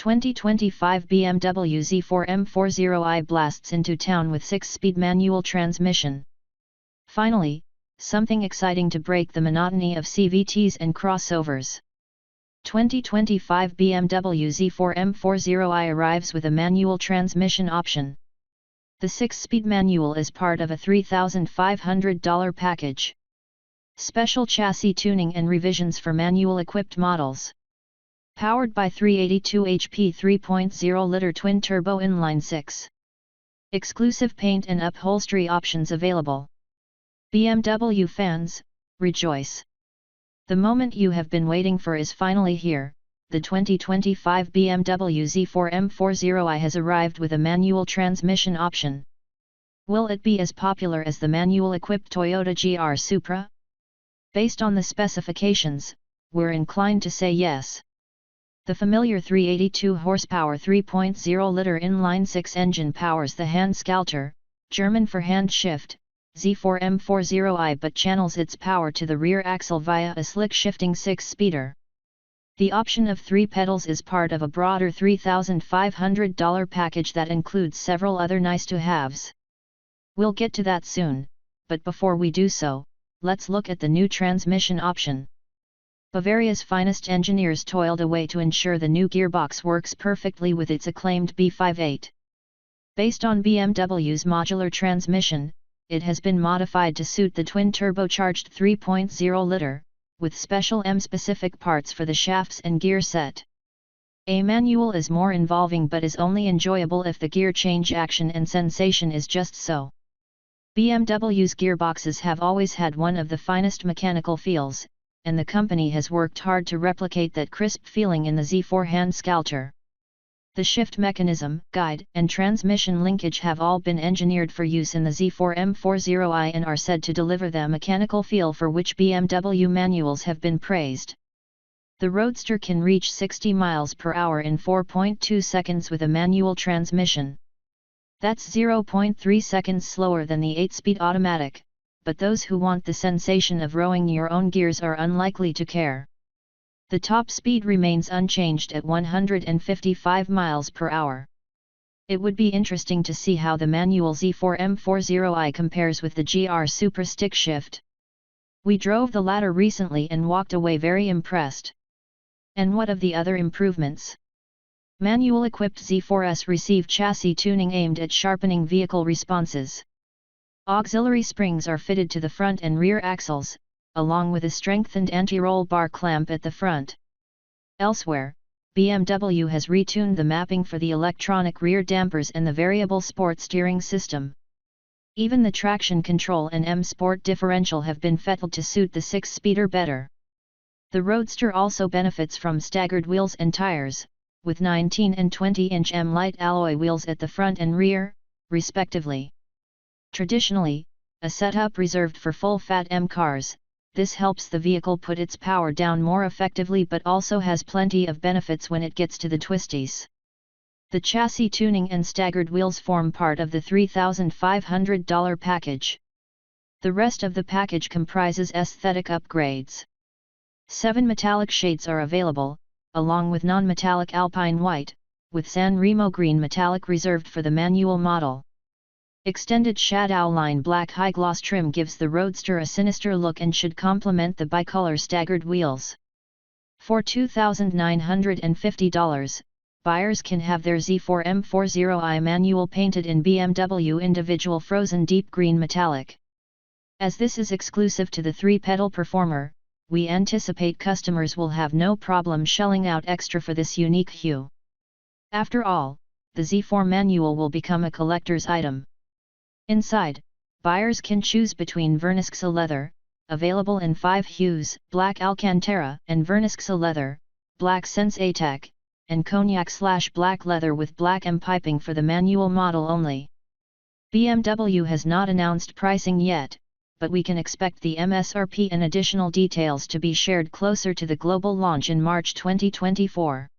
2025 BMW Z4 m40i blasts into town with 6-speed manual transmission. Finally, something exciting to break the monotony of CVTs and crossovers. 2025 BMW Z4 m40i arrives with a manual transmission option. The 6-speed manual is part of a $3,500 package. Special chassis tuning and revisions for manual-equipped models. Powered by 382 HP 3.0-liter twin-turbo inline-6. Exclusive paint and upholstery options available. BMW fans, rejoice! The moment you have been waiting for is finally here. The 2025 BMW Z4 m40i has arrived with a manual transmission option. Will it be as popular as the manual-equipped Toyota GR Supra? Based on the specifications, we're inclined to say yes. The familiar 382 horsepower 3.0-liter inline-6 engine powers the hand-scalter, German for hand shift, Z4 m40i but channels its power to the rear axle via a slick shifting 6-speeder. The option of 3 pedals is part of a broader $3,500 package that includes several other nice-to-haves. We'll get to that soon, but before we do so, let's look at the new transmission option. Bavaria's finest engineers toiled away to ensure the new gearbox works perfectly with its acclaimed B58. Based on BMW's modular transmission, it has been modified to suit the twin-turbocharged 3.0-liter, with special M-specific parts for the shafts and gear set. A manual is more involving but is only enjoyable if the gear change action and sensation is just so. BMW's gearboxes have always had one of the finest mechanical feels, and the company has worked hard to replicate that crisp feeling in the Z4 hand-scalter. The shift mechanism, guide, and transmission linkage have all been engineered for use in the Z4 m40i and are said to deliver the mechanical feel for which BMW manuals have been praised. The Roadster can reach 60 miles per hour in 4.2 seconds with a manual transmission. That's 0.3 seconds slower than the 8-speed automatic, but those who want the sensation of rowing your own gears are unlikely to care. The top speed remains unchanged at 155 miles per hour. It would be interesting to see how the manual Z4 m40i compares with the GR Supra stick shift. We drove the latter recently and walked away very impressed. And what of the other improvements? Manual-equipped Z4s receive chassis tuning aimed at sharpening vehicle responses. Auxiliary springs are fitted to the front and rear axles, along with a strengthened anti-roll bar clamp at the front. Elsewhere, BMW has retuned the mapping for the electronic rear dampers and the variable sport steering system. Even the traction control and M-Sport differential have been fettled to suit the 6-speeder better. The Roadster also benefits from staggered wheels and tires, with 19 and 20-inch M-Light alloy wheels at the front and rear, respectively. Traditionally, a setup reserved for full-fat M cars, this helps the vehicle put its power down more effectively but also has plenty of benefits when it gets to the twisties. The chassis tuning and staggered wheels form part of the $3,500 package. The rest of the package comprises aesthetic upgrades. 7 metallic shades are available, along with non-metallic alpine white, with San Remo green metallic reserved for the manual model. Extended shadow line black high-gloss trim gives the Roadster a sinister look and should complement the bicolor staggered wheels. For $2,950, buyers can have their Z4 m40i manual painted in BMW individual frozen deep green metallic. As this is exclusive to the 3-pedal performer, we anticipate customers will have no problem shelling out extra for this unique hue. After all, the Z4 manual will become a collector's item. Inside, buyers can choose between Vernix leather, available in 5 hues, black Alcantara and Vernix leather, black Sense ATEC, and cognac/black leather with black M piping for the manual model only. BMW has not announced pricing yet, but we can expect the MSRP and additional details to be shared closer to the global launch in March 2024.